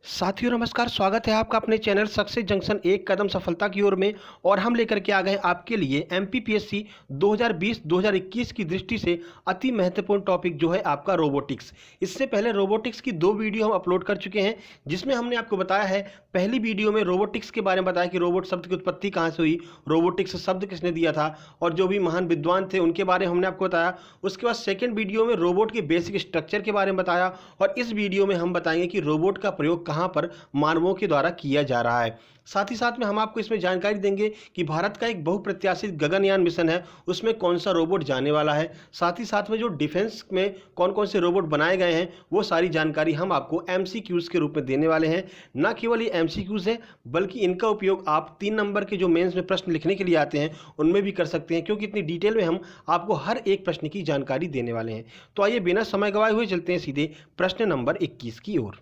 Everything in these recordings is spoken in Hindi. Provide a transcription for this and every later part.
साथियों नमस्कार, स्वागत है आपका अपने चैनल सक्सेस जंक्शन एक कदम सफलता की ओर में। और हम लेकर के आ गए आपके लिए एमपीपीएससी 2020-2021 की दृष्टि से अति महत्वपूर्ण टॉपिक जो है आपका रोबोटिक्स। इससे पहले रोबोटिक्स की 2 वीडियो हम अपलोड कर चुके हैं, जिसमें हमने आपको बताया है। पहली वीडियो में रोबोटिक्स के बारे में बताया कि रोबोट शब्द की उत्पत्ति कहाँ से हुई, रोबोटिक्स शब्द किसने दिया था, और जो भी महान विद्वान थे उनके बारे में हमने आपको बताया। उसके बाद सेकेंड वीडियो में रोबोट के बेसिक स्ट्रक्चर के बारे में बताया, और इस वीडियो में हम बताएंगे कि रोबोट का प्रयोग कहां पर मानवों के द्वारा किया जा रहा है। साथ ही साथ में हम आपको इसमें जानकारी देंगे कि भारत का एक बहुप्रत्याशित गगनयान मिशन है, उसमें कौन सा रोबोट जाने वाला है। साथ ही साथ में जो डिफेंस में कौन कौन से रोबोट बनाए गए हैं, वो सारी जानकारी हम आपको एमसीक्यूज के रूप में देने वाले हैं। न केवल ये एमसीक्यूज है, बल्कि इनका उपयोग आप 3 नंबर के जो मेंस में प्रश्न लिखने के लिए आते हैं उनमें भी कर सकते हैं, क्योंकि इतनी डिटेल में हम आपको हर एक प्रश्न की जानकारी देने वाले हैं। तो आइए बिना समय गवाए हुए चलते हैं सीधे प्रश्न नंबर 21 की ओर।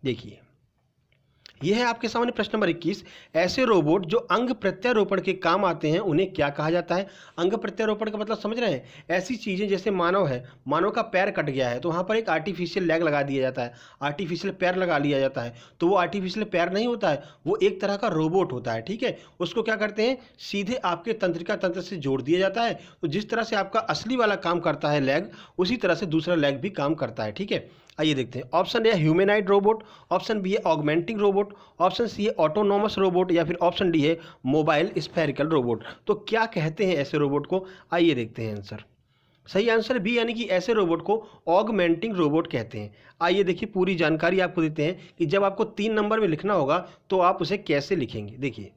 देखिए, यह है आपके सामने प्रश्न नंबर 21। ऐसे रोबोट जो अंग प्रत्यारोपण के काम आते हैं उन्हें क्या कहा जाता है। अंग प्रत्यारोपण का मतलब समझ रहे हैं? ऐसी चीजें जैसे मानव है, मानव का पैर कट गया है तो वहां पर एक आर्टिफिशियल लेग लगा दिया जाता है, आर्टिफिशियल पैर लगा लिया जाता है। तो वो आर्टिफिशियल पैर नहीं होता है, वो एक तरह का रोबोट होता है। ठीक है, उसको क्या करते हैं, सीधे आपके तंत्रिका तंत्र से जोड़ दिया जाता है। तो जिस तरह से आपका असली वाला काम करता है लेग, उसी तरह से दूसरा लेग भी काम करता है। ठीक है, आइए देखते हैं। Option A humanoid robot, option B है ऑगमेंटिंग रोबोट, ऑप्शन सी है ऑटोनोमस रोबोट, या फिर ऑप्शन डी है मोबाइल स्फेरिकल रोबोट। तो क्या कहते हैं ऐसे रोबोट को, आइए देखते हैं आंसर। सही आंसर बी, यानी कि ऐसे रोबोट को ऑगमेंटिंग रोबोट कहते हैं। आइए देखिए, पूरी जानकारी आपको देते हैं कि जब आपको 3 नंबर में लिखना होगा तो आप उसे कैसे लिखेंगे। देखिए,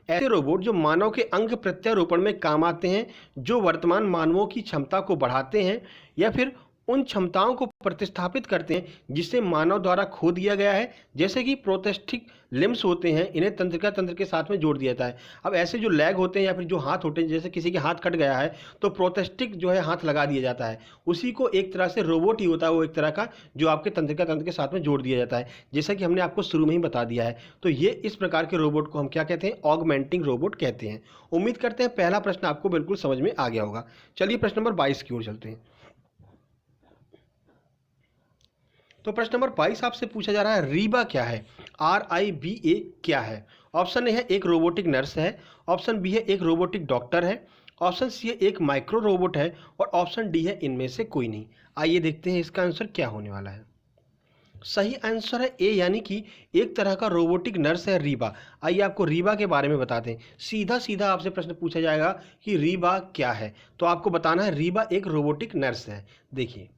ऐसे रोबोट जो मानव के अंग प्रत्यारोपण में काम आते हैं, जो वर्तमान मानवों की क्षमता को बढ़ाते हैं या फिर उन क्षमताओं को प्रतिस्थापित करते हैं जिसे मानव द्वारा खो दिया गया है, जैसे कि प्रोस्थेटिक लिम्स होते हैं, इन्हें तंत्रिका तंत्र के साथ में जोड़ दिया जाता है। अब ऐसे जो लेग होते हैं या फिर जो हाथ होते हैं, जैसे किसी के हाथ कट गया है तो प्रोस्थेटिक जो है हाथ लगा दिया जाता है, उसी को एक तरह से रोबोट ही होता है, वो एक तरह का जो आपके तंत्रिका तंत्र के साथ में जोड़ दिया जाता है, जैसा कि हमने आपको शुरू में ही बता दिया है। तो ये इस प्रकार के रोबोट को हम क्या कहते हैं, ऑगमेंटिंग रोबोट कहते हैं। उम्मीद करते हैं पहला प्रश्न आपको बिल्कुल समझ में आ गया होगा। चलिए प्रश्न नंबर 22 की ओर चलते हैं। तो प्रश्न नंबर 22 आपसे पूछा जा रहा है, रीबा क्या है, RIBA क्या है। ऑप्शन ए है एक रोबोटिक नर्स है, ऑप्शन बी है एक रोबोटिक डॉक्टर है, ऑप्शन सी है एक माइक्रो रोबोट है, और ऑप्शन डी है इनमें से कोई नहीं। आइए देखते हैं इसका आंसर क्या होने वाला है। सही आंसर है ए, यानी कि एक तरह का रोबोटिक नर्स है रीबा। आइए आपको रीबा के बारे में बताते हैं। सीधा सीधा आपसे प्रश्न पूछा जाएगा कि रीबा क्या है, तो आपको बताना है रीबा एक रोबोटिक नर्स है। देखिए,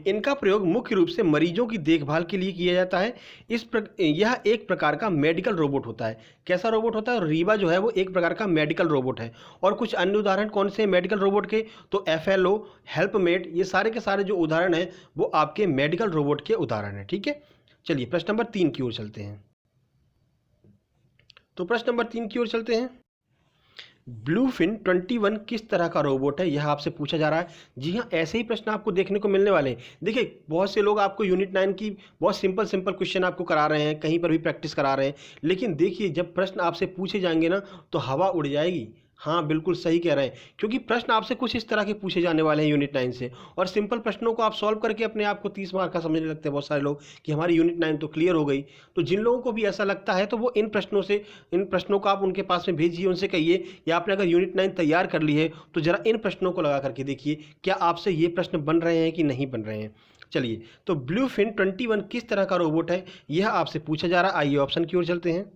इनका प्रयोग मुख्य रूप से मरीजों की देखभाल के लिए किया जाता है। यह एक प्रकार का मेडिकल रोबोट होता है। कैसा रोबोट होता है, रीबा जो है वो एक प्रकार का मेडिकल रोबोट है। और कुछ अन्य उदाहरण कौन से मेडिकल रोबोट के, तो FLO, हेल्पमेट, ये सारे के सारे जो उदाहरण हैं वो आपके मेडिकल रोबोट के उदाहरण हैं। ठीक है, चलिए प्रश्न नंबर 3 की ओर चलते हैं। तो प्रश्न नंबर 3 की ओर चलते हैं। ब्लूफिन 21 किस तरह का रोबोट है, यह आपसे पूछा जा रहा है। जी हाँ, ऐसे ही प्रश्न आपको देखने को मिलने वाले हैं। देखिए, बहुत से लोग आपको यूनिट 9 की बहुत सिंपल सिंपल क्वेश्चन आपको करा रहे हैं, कहीं पर भी प्रैक्टिस करा रहे हैं, लेकिन देखिए जब प्रश्न आपसे पूछे जाएंगे ना तो हवा उड़ जाएगी। हाँ, बिल्कुल सही कह रहे हैं, क्योंकि प्रश्न आपसे कुछ इस तरह के पूछे जाने वाले हैं यूनिट 9 से। और सिंपल प्रश्नों को आप सॉल्व करके अपने आप को 30 मार्क का समझने लगते हैं बहुत सारे लोग कि हमारी यूनिट 9 तो क्लियर हो गई। तो जिन लोगों को भी ऐसा लगता है तो वो इन प्रश्नों को आप उनके पास में भेजिए, उनसे कहिए, या आपने अगर यूनिट 9 तैयार कर ली है तो जरा इन प्रश्नों को लगा करके देखिए क्या आपसे ये प्रश्न बन रहे हैं कि नहीं बन रहे हैं। चलिए, तो ब्लूफिन 21 किस तरह का रोबोट है, यह आपसे पूछा जा रहा है। आइए ऑप्शन की ओर चलते हैं।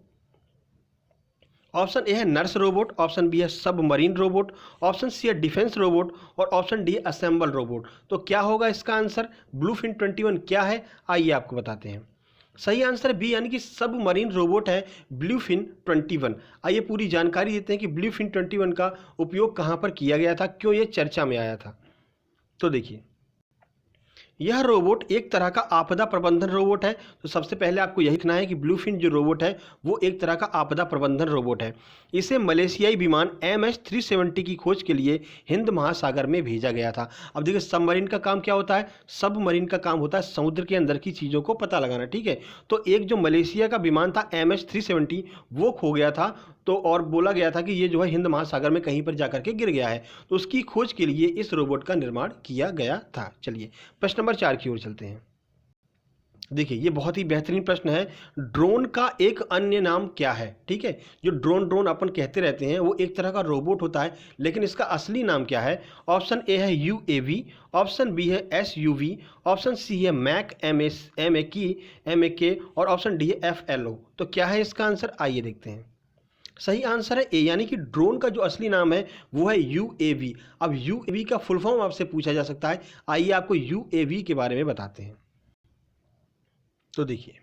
ऑप्शन ए है नर्स रोबोट, ऑप्शन बी है सबमरीन रोबोट, ऑप्शन सी है डिफेंस रोबोट, और ऑप्शन डी है असेंबल रोबोट। तो क्या होगा इसका आंसर, ब्लूफिन 21 क्या है, आइए आपको बताते हैं। सही आंसर बी, यानी कि सबमरीन रोबोट है ब्लूफिन 21। आइए पूरी जानकारी देते हैं कि ब्लूफिन 21 का उपयोग कहाँ पर किया गया था, क्यों ये चर्चा में आया था। तो देखिए, यह रोबोट एक तरह का आपदा प्रबंधन रोबोट है। तो सबसे पहले आपको यही लिखना है कि ब्लूफिन जो रोबोट है वो एक तरह का आपदा प्रबंधन रोबोट है। इसे मलेशियाई विमान MH370 की खोज के लिए हिंद महासागर में भेजा गया था। अब देखिए, सबमरीन का काम क्या होता है, सबमरीन का काम होता है समुद्र के अंदर की चीज़ों को पता लगाना। ठीक है, तो एक जो मलेशिया का विमान था MH370 वो खो गया था, तो और बोला गया था कि ये जो है हिंद महासागर में कहीं पर जाकर के गिर गया है, तो उसकी खोज के लिए इस रोबोट का निर्माण किया गया था। चलिए प्रश्न नंबर 4 की ओर चलते हैं। देखिए ये बहुत ही बेहतरीन प्रश्न है। ड्रोन का एक अन्य नाम क्या है? ठीक है, जो ड्रोन ड्रोन अपन कहते रहते हैं वो एक तरह का रोबोट होता है, लेकिन इसका असली नाम क्या है? ऑप्शन ए है यूएवी, ऑप्शन बी है एसयूवी, ऑप्शन सी है मैक एम ए के और ऑप्शन डी है एफएलओ। तो क्या है इसका आंसर? आइए देखते हैं। सही आंसर है ए, यानी कि ड्रोन का जो असली नाम है वो है यूएवी। अब यूएवी का फुल फॉर्म आपसे पूछा जा सकता है, आइए आपको यूएवी के बारे में बताते हैं। तो देखिए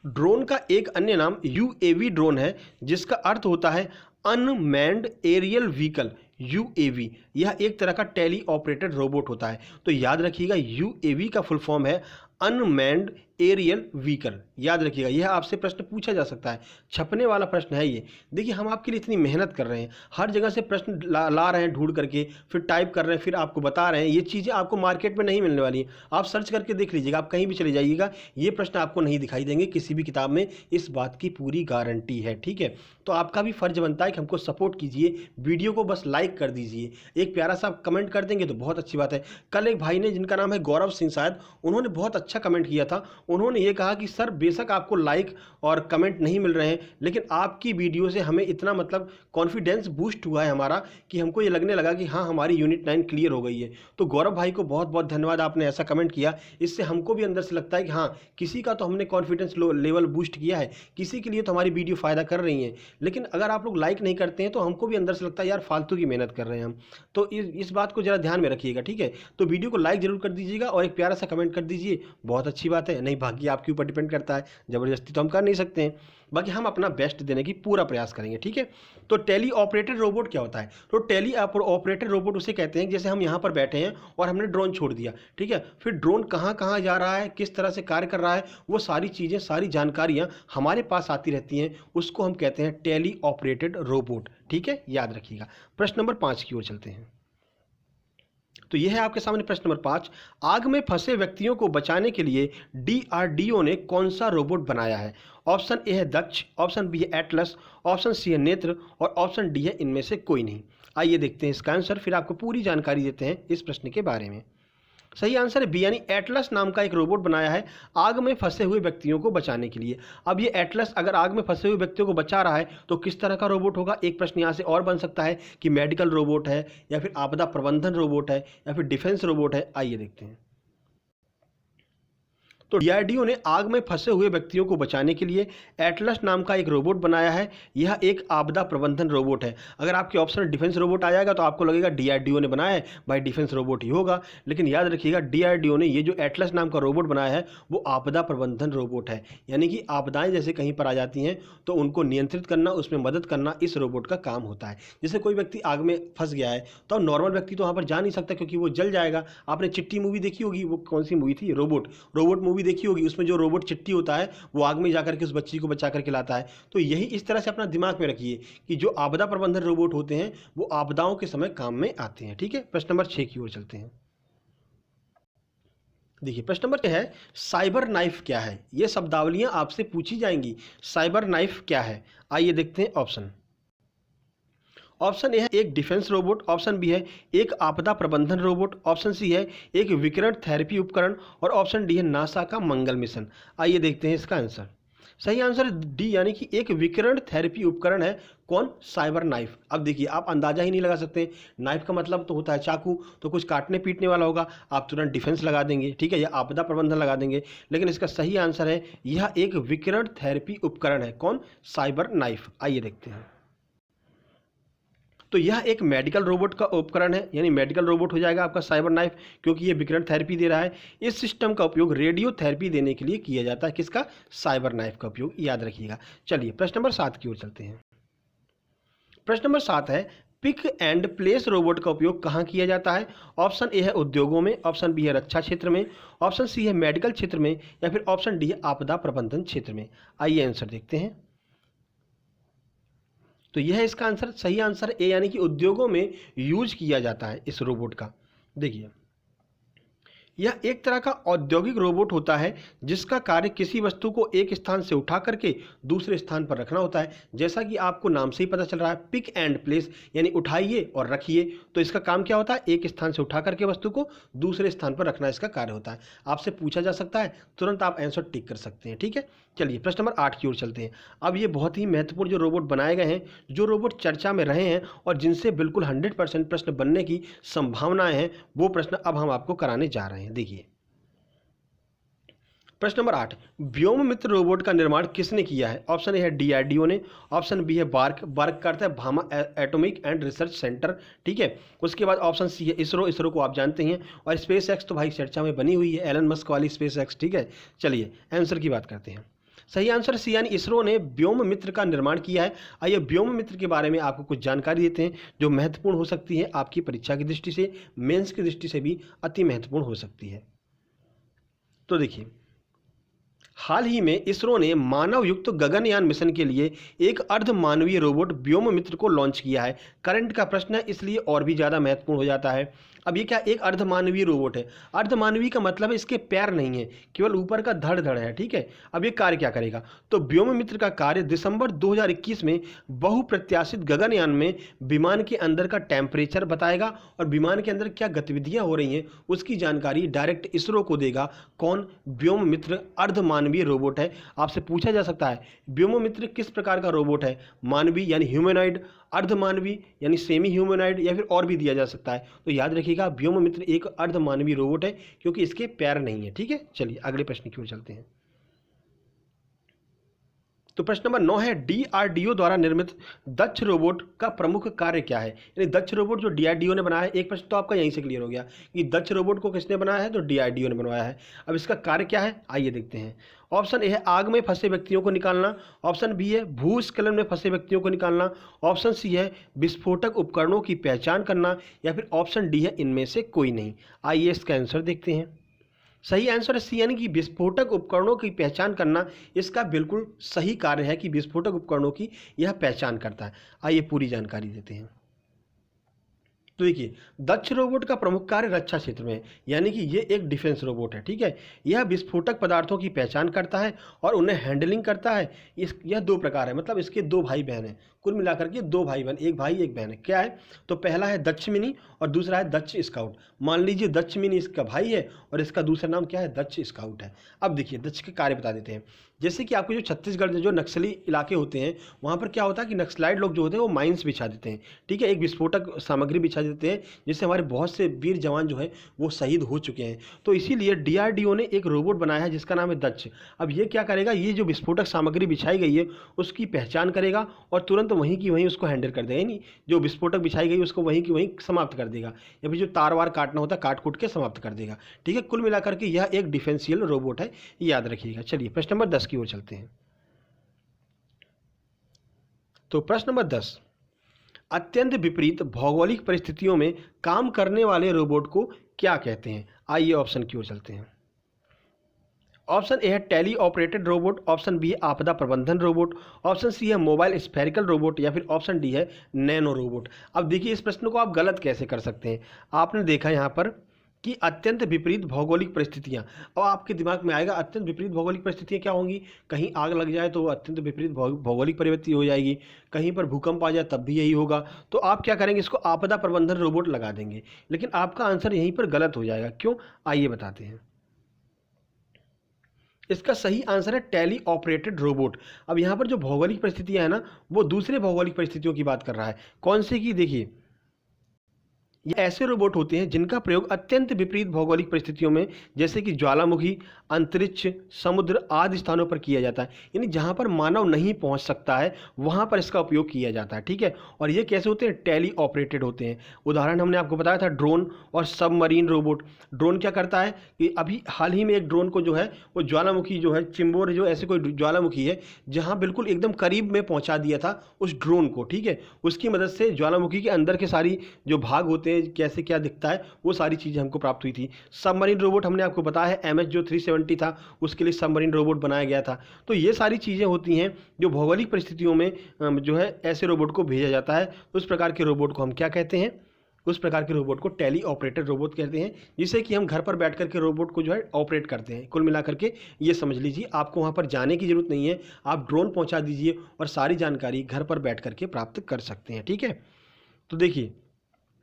ड्रोन का एक अन्य नाम यूएवी ड्रोन है, जिसका अर्थ होता है अनमैन्ड एरियल व्हीकल। यूएवी यह एक तरह का टेली ऑपरेटेड रोबोट होता है। तो याद रखिएगा यूएवी का फुल फॉर्म है अनमैन्ड एरियल व्हीकल। याद रखिएगा, यह आपसे प्रश्न पूछा जा सकता है, छपने वाला प्रश्न है ये। देखिए हम आपके लिए इतनी मेहनत कर रहे हैं, हर जगह से प्रश्न ला रहे हैं ढूंढ करके, फिर टाइप कर रहे हैं, फिर आपको बता रहे हैं। ये चीज़ें आपको मार्केट में नहीं मिलने वाली हैं। आप सर्च करके देख लीजिएगा, आप कहीं भी चले जाइएगा, ये प्रश्न आपको नहीं दिखाई देंगे किसी भी किताब में, इस बात की पूरी गारंटी है। ठीक है, तो आपका भी फर्ज बनता है कि हमको सपोर्ट कीजिए, वीडियो को बस लाइक कर दीजिए, एक प्यारा सा कमेंट कर देंगे तो बहुत अच्छी बात है। कल एक भाई ने, जिनका नाम है गौरव सिंह शायद, उन्होंने बहुत अच्छा कमेंट किया था। उन्होंने ये कहा कि सर बेशक आपको लाइक और कमेंट नहीं मिल रहे हैं, लेकिन आपकी वीडियो से हमें इतना मतलब कॉन्फिडेंस बूस्ट हुआ है हमारा कि हमको ये लगने लगा कि हाँ हमारी यूनिट 9 क्लियर हो गई है। तो गौरव भाई को बहुत बहुत धन्यवाद, आपने ऐसा कमेंट किया। इससे हमको भी अंदर से लगता है कि हाँ किसी का तो हमने कॉन्फिडेंस लेवल बूस्ट किया है, किसी के लिए तो हमारी वीडियो फ़ायदा कर रही है। लेकिन अगर आप लोग लाइक नहीं करते हैं तो हमको भी अंदर से लगता है यार फालतू की मेहनत कर रहे हैं हम। तो इस बात को ज़रा ध्यान में रखिएगा। ठीक है, तो वीडियो को लाइक जरूर कर दीजिएगा और एक प्यारा सा कमेंट कर दीजिए, बहुत अच्छी बात है। नहीं, भाग्य आपके ऊपर डिपेंड करता है, ज़बरदस्ती तो हम कर नहीं सकते हैं, बाकी हम अपना बेस्ट देने की पूरा प्रयास करेंगे। ठीक है, तो टेली ऑपरेटेड रोबोट क्या होता है? तो टेली ऑपरेटेड रोबोट उसे कहते हैं जैसे हम यहाँ पर बैठे हैं और हमने ड्रोन छोड़ दिया, ठीक है, फिर ड्रोन कहाँ कहाँ जा रहा है, किस तरह से कार्य कर रहा है, वो सारी चीज़ें, सारी जानकारियाँ हमारे पास आती रहती हैं, उसको हम कहते हैं टेली ऑपरेटेड रोबोट। ठीक है, याद रखिएगा। प्रश्न नंबर 5 की ओर चलते हैं। तो यह है आपके सामने प्रश्न नंबर 5। आग में फंसे व्यक्तियों को बचाने के लिए डीआरडीओ ने कौन सा रोबोट बनाया है? ऑप्शन ए है दक्ष, ऑप्शन बी है एटलस, ऑप्शन सी है नेत्र और ऑप्शन डी है इनमें से कोई नहीं। आइए देखते हैं इसका आंसर, फिर आपको पूरी जानकारी देते हैं इस प्रश्न के बारे में। सही आंसर है बी, यानी एटलस नाम का एक रोबोट बनाया है आग में फंसे हुए व्यक्तियों को बचाने के लिए। अब ये एटलस अगर आग में फंसे हुए व्यक्तियों को बचा रहा है तो किस तरह का रोबोट होगा? एक प्रश्न यहाँ से और बन सकता है कि मेडिकल रोबोट है, या फिर आपदा प्रबंधन रोबोट है, या फिर डिफेंस रोबोट है। आइए देखते हैं। तो डीआरडीओ ने आग में फंसे हुए व्यक्तियों को बचाने के लिए एटलस नाम का एक रोबोट बनाया है। यह एक आपदा प्रबंधन रोबोट है। अगर आपके ऑप्शन डिफेंस रोबोट आ जाएगा तो आपको लगेगा डीआरडीओ ने बनाया है, भाई डिफेंस रोबोट ही होगा, लेकिन याद रखिएगा डीआरडीओ ने ये जो एटलस नाम का रोबोट बनाया है वो आपदा प्रबंधन रोबोट है, यानी कि आपदाएं जैसे कहीं पर आ जाती हैं तो उनको नियंत्रित करना, उसमें मदद करना इस रोबोट का काम होता है। जैसे कोई व्यक्ति आग में फंस गया है तो नॉर्मल व्यक्ति तो वहाँ पर जा नहीं सकता क्योंकि वो जल जाएगा। आपने चिट्टी मूवी देखी होगी, वो कौन सी मूवी थी? रोबोट मूवी देखी होगी, उसमें जो रोबोट चिट्टी होता है वो आग में जाकर के उस बच्ची को बचा करके लाता है। तो यही इस तरह से अपना दिमाग में रखिए कि जो आपदा प्रबंधन रोबोट होते हैं वो आपदाओं के समय काम में आते हैं। ठीक है, प्रश्न नंबर 6 की ओर चलते हैं। देखिए प्रश्न नंबर 6 है साइबर नाइफ क्या है? ये शब्दावलियां आपसे पूछी जाएंगी, साइबर नाइफ क्या है? आइए देखते हैं ऑप्शन। ऑप्शन ए है एक डिफेंस रोबोट, ऑप्शन बी है एक आपदा प्रबंधन रोबोट, ऑप्शन सी है एक विकिरण थेरेपी उपकरण और ऑप्शन डी है नासा का मंगल मिशन। आइए देखते हैं इसका आंसर। सही आंसर डी, यानी कि एक विकिरण थेरेपी उपकरण है। कौन? Cyber knife. अब देखिए आप अंदाजा ही नहीं लगा सकते, नाइफ का मतलब तो होता है चाकू, तो कुछ काटने पीटने वाला होगा, आप तुरंत डिफेंस लगा देंगे, ठीक है, या आपदा प्रबंधन लगा देंगे, लेकिन इसका सही आंसर है यह एक विकिरण थेरेपी उपकरण है। कौन? Cyber knife. आइए देखते हैं। तो यह एक मेडिकल रोबोट का उपकरण है, यानी मेडिकल रोबोट हो जाएगा आपका साइबर नाइफ, क्योंकि ये विकिरण थेरेपी दे रहा है। इस सिस्टम का उपयोग रेडियो थेरेपी देने के लिए किया जाता है। किसका? साइबर नाइफ का उपयोग, याद रखिएगा। चलिए प्रश्न नंबर 7 की ओर चलते हैं। प्रश्न नंबर 7 है पिक एंड प्लेस रोबोट का उपयोग कहाँ किया जाता है? ऑप्शन ए है उद्योगों में, ऑप्शन बी है रक्षा क्षेत्र में, ऑप्शन सी है मेडिकल क्षेत्र में, या फिर ऑप्शन डी है आपदा प्रबंधन क्षेत्र में। आइए आंसर देखते हैं। तो यह है इसका आंसर। सही आंसर ए, यानी कि उद्योगों में यूज किया जाता है इस रोबोट का। देखिए यह एक तरह का औद्योगिक रोबोट होता है जिसका कार्य किसी वस्तु को एक स्थान से उठा करके दूसरे स्थान पर रखना होता है। जैसा कि आपको नाम से ही पता चल रहा है, पिक एंड प्लेस, यानी उठाइए और रखिए। तो इसका काम क्या होता है? एक स्थान से उठा करके वस्तु को दूसरे स्थान पर रखना इसका कार्य होता है। आपसे पूछा जा सकता है, तुरंत आप आंसर टिक कर सकते हैं। ठीक है, चलिए प्रश्न नंबर 8 की ओर चलते हैं। अब ये बहुत ही महत्वपूर्ण जो रोबोट बनाए गए हैं, जो रोबोट चर्चा में रहे हैं और जिनसे बिल्कुल 100% प्रश्न बनने की संभावनाएं हैं, वो प्रश्न अब हम आपको कराने जा रहे हैं। देखिए प्रश्न नंबर 8, व्योममित्र रोबोट का निर्माण किसने किया है? ऑप्शन ए है डीआरडीओ ने, ऑप्शन बी है बार्क करता है Bhama atomic and research centre. ठीक है, उसके बाद ऑप्शन सी है इसरो। इसरो को आप जानते हैं, और स्पेस एक्स तो भाई चर्चा में बनी हुई है, एलन मस्क वाली स्पेस एक्स। ठीक है, चलिए आंसर की बात करते हैं। सही आंसर सी यानी इसरो ने व्योममित्र का निर्माण किया है। आइए व्योममित्र के बारे में आपको कुछ जानकारी देते हैं जो महत्वपूर्ण हो सकती है आपकी परीक्षा की दृष्टि से, मेंस की दृष्टि से भी अति महत्वपूर्ण हो सकती है। तो देखिए, हाल ही में इसरो ने मानव युक्त गगनयान मिशन के लिए एक अर्धमानवीय रोबोट व्योममित्र को लॉन्च किया है। करंट का प्रश्न है, इसलिए और भी ज़्यादा महत्वपूर्ण हो जाता है। अब ये क्या एक अर्धमानवीय रोबोट है? अर्धमानवीय का मतलब है इसके पैर नहीं है, केवल ऊपर का धड़ धड़ है। ठीक है, अब ये कार्य क्या करेगा? तो व्योममित्र का कार्य दिसंबर 2021 में बहुप्रत्याशित गगनयान में विमान के अंदर का टेम्परेचर बताएगा और विमान के अंदर क्या गतिविधियां हो रही हैं उसकी जानकारी डायरेक्ट इसरो को देगा। कौन? व्योममित्र अर्धमानवीय रोबोट है। आपसे पूछा जा सकता है व्योममित्र किस प्रकार का रोबोट है? मानवीय यानी ह्यूमनॉइड, अर्धमानवीय यानी सेमी ह्यूमनॉइड, या फिर और भी दिया जा सकता है। तो याद रखिएगा व्योममित्र एक अर्धमानवीय रोबोट है क्योंकि इसके पैर नहीं है। ठीक है, चलिए अगले प्रश्न की ओर चलते हैं। तो प्रश्न नंबर 9 है डीआरडीओ द्वारा निर्मित दक्ष रोबोट का प्रमुख कार्य क्या है? यानी दक्ष रोबोट जो डीआरडीओ ने बनाया है, एक प्रश्न तो आपका यहीं से क्लियर हो गया कि दक्ष रोबोट को किसने बनाया है? तो डीआरडीओ ने बनवाया है। अब इसका कार्य क्या है, आइए देखते हैं। ऑप्शन ए है आग में फंसे व्यक्तियों को निकालना, ऑप्शन बी है भूस्खलन में फंसे व्यक्तियों को निकालना, ऑप्शन सी है विस्फोटक उपकरणों की पहचान करना, या फिर ऑप्शन डी है इनमें से कोई नहीं। आइए इसका आंसर देखते हैं। सही आंसर है सी यानी कि विस्फोटक उपकरणों की पहचान करना इसका बिल्कुल सही कार्य है कि विस्फोटक उपकरणों की यह पहचान करता है। आइए पूरी जानकारी देते हैं। तो देखिए, दक्ष रोबोट का प्रमुख कार्य रक्षा क्षेत्र में है, यानी कि ये एक डिफेंस रोबोट है। ठीक है, यह विस्फोटक पदार्थों की पहचान करता है और उन्हें हैंडलिंग करता है। यह दो प्रकार है, मतलब इसके दो भाई बहन हैं, कुल मिलाकर के दो भाई बहन, एक भाई एक बहन है। क्या है? तो पहला है दक्ष मिनी और दूसरा है दक्ष स्काउट। मान लीजिए दक्ष मिनी इसका भाई है और इसका दूसरा नाम क्या है? दक्ष स्काउट है। अब देखिए दक्ष के कार्य बता देते हैं। जैसे कि आपके जो छत्तीसगढ़ में जो नक्सली इलाके होते हैं, वहाँ पर क्या होता है कि नक्सलाइट लोग जो होते हैं वो माइंस बिछा देते हैं। ठीक है, एक विस्फोटक सामग्री बिछा देते हैं जिससे हमारे बहुत से वीर जवान जो है वो शहीद हो चुके हैं। तो इसीलिए डीआरडीओ ने एक रोबोट बनाया है जिसका नाम है दक्ष। अब ये क्या करेगा? ये जो विस्फोटक सामग्री बिछाई गई है उसकी पहचान करेगा और तुरंत वहीं की वहीं उसको हैंडल कर देगा। यानी जो विस्फोटक बिछाई गई उसको वहीं की वहीं समाप्त कर देगा, या फिर जो तार वार काटना होता है काट कूट के समाप्त कर देगा। ठीक है, कुल मिलाकर के यह एक डिफेंशियल रोबोट है, याद रखिएगा। चलिए प्रश्न नंबर 10 की ओर चलते हैं। तो प्रश्न नंबर 10, अत्यंत विपरीत भौगोलिक परिस्थितियों में काम करने वाले रोबोट को क्या कहते हैं? आइए ऑप्शन की ओर चलते हैं। ऑप्शन ए है tele operated robot, option B है आपदा प्रबंधन रोबोट, ऑप्शन सी है मोबाइल स्फेरिकल रोबोट, या फिर ऑप्शन डी है नैनो रोबोट। अब देखिए इस प्रश्न को आप गलत कैसे कर सकते हैं। आपने देखा यहाँ पर कि अत्यंत विपरीत भौगोलिक परिस्थितियाँ, और आपके दिमाग में आएगा अत्यंत विपरीत भौगोलिक परिस्थितियाँ क्या होंगी? कहीं आग लग जाए तो अत्यंत विपरीत भौगोलिक परिस्थिति हो जाएगी, कहीं पर भूकंप आ जाए तब भी यही होगा। तो आप क्या करेंगे? इसको आपदा प्रबंधन रोबोट लगा देंगे, लेकिन आपका आंसर यहीं पर गलत हो जाएगा। क्यों? आइए बताते हैं। इसका सही आंसर है टेली ऑपरेटेड रोबोट। अब यहाँ पर जो भौगोलिक परिस्थितियाँ है ना, वो दूसरे भौगोलिक परिस्थितियों की बात कर रहा है। कौन से की? देखिए, ये ऐसे रोबोट होते हैं जिनका प्रयोग अत्यंत विपरीत भौगोलिक परिस्थितियों में, जैसे कि ज्वालामुखी, अंतरिक्ष, समुद्र आदि स्थानों पर किया जाता है। यानी जहाँ पर मानव नहीं पहुँच सकता है वहाँ पर इसका उपयोग किया जाता है। ठीक है, और ये कैसे होते हैं? टेली ऑपरेटेड होते हैं। उदाहरण हमने आपको बताया था ड्रोन और सबमरीन रोबोट। ड्रोन क्या करता है कि अभी हाल ही में एक ड्रोन को जो है वो ज्वालामुखी जो है, चिंबोर जो ऐसे कोई ज्वालामुखी है जहाँ बिल्कुल एकदम करीब में पहुँचा दिया था उस ड्रोन को। ठीक है, उसकी मदद से ज्वालामुखी के अंदर के सारी जो भाग होते हैं, कैसे क्या दिखता है, वो सारी चीज़ें हमको प्राप्त हुई थी। सबमरीन रोबोट हमने आपको बताया है MS जो 370 था उसके लिए सबमरीन रोबोट बनाया गया था। तो ये सारी चीज़ें होती हैं जो भौगोलिक परिस्थितियों में जो है ऐसे रोबोट को भेजा जाता है। उस प्रकार के रोबोट को हम क्या कहते हैं? उस प्रकार के रोबोट को टेली ऑपरेटेड रोबोट कहते हैं, जिससे कि हम घर पर बैठ कर के रोबोट को जो है ऑपरेट करते हैं। कुल मिलाकर के ये समझ लीजिए, आपको वहाँ पर जाने की ज़रूरत नहीं है, आप ड्रोन पहुँचा दीजिए और सारी जानकारी घर पर बैठ कर के प्राप्त कर सकते हैं। ठीक है, तो देखिए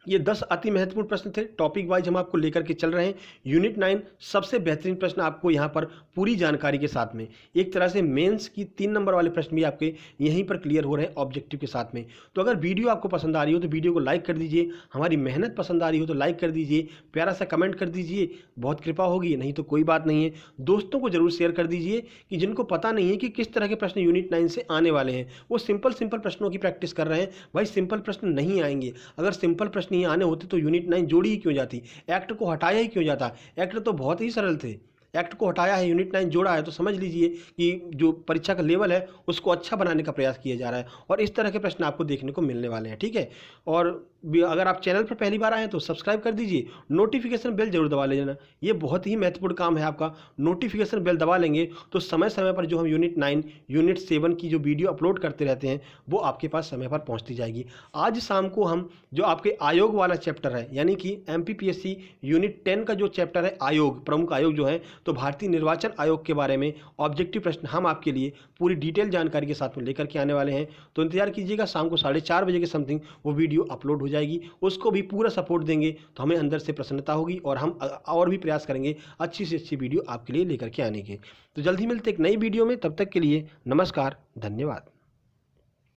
ये 10 अति महत्वपूर्ण प्रश्न थे, टॉपिक वाइज हम आपको लेकर के चल रहे हैं। यूनिट 9 सबसे बेहतरीन प्रश्न आपको यहाँ पर पूरी जानकारी के साथ में, एक तरह से मेंस की 3 नंबर वाले प्रश्न भी आपके यहीं पर क्लियर हो रहे हैं ऑब्जेक्टिव के साथ में। तो अगर वीडियो आपको पसंद आ रही हो तो वीडियो को लाइक कर दीजिए, हमारी मेहनत पसंद आ रही हो तो लाइक कर दीजिए, प्यारा सा कमेंट कर दीजिए, बहुत कृपा होगी, नहीं तो कोई बात नहीं है। दोस्तों को जरूर शेयर कर दीजिए कि जिनको पता नहीं है कि किस तरह के प्रश्न यूनिट 9 से आने वाले हैं, वो सिंपल प्रश्नों की प्रैक्टिस कर रहे हैं। भाई सिंपल प्रश्न नहीं आएंगे, अगर सिंपल प्रश्न नहीं आने होते तो यूनिट 9 जोड़ी ही क्यों जाती, एक्ट को हटाया ही क्यों जाता। एक्ट तो बहुत ही सरल थे, एक्ट को हटाया है, यूनिट 9 जोड़ा है, तो समझ लीजिए कि जो परीक्षा का लेवल है उसको अच्छा बनाने का प्रयास किया जा रहा है और इस तरह के प्रश्न आपको देखने को मिलने वाले हैं। ठीक है, और अगर आप चैनल पर पहली बार आए हैं तो सब्सक्राइब कर दीजिए, नोटिफिकेशन बेल जरूर दबा लेना, ये बहुत ही महत्वपूर्ण काम है आपका। नोटिफिकेशन बेल दबा लेंगे तो समय समय पर जो हम यूनिट 9 यूनिट 7 की जो वीडियो अपलोड करते रहते हैं वो आपके पास समय पर पहुंचती जाएगी। आज शाम को हम जो आपके आयोग वाला चैप्टर है, यानी कि MPPSC यूनिट 10 का जो चैप्टर है आयोग, प्रमुख आयोग जो है, तो भारतीय निर्वाचन आयोग के बारे में ऑब्जेक्टिव प्रश्न हम आपके लिए पूरी डिटेल जानकारी के साथ में लेकर के आने वाले हैं। तो इंतजार कीजिएगा, शाम को 4:30 बजे के समथिंग वो वीडियो अपलोड हो जाएगी, उसको भी पूरा सपोर्ट देंगे तो हमें अंदर से प्रसन्नता होगी और हम और भी प्रयास करेंगे अच्छी से अच्छी वीडियो आपके लिए लेकर के आने के। तो जल्दी मिलते एक नई वीडियो में, तब तक के लिए नमस्कार, धन्यवाद।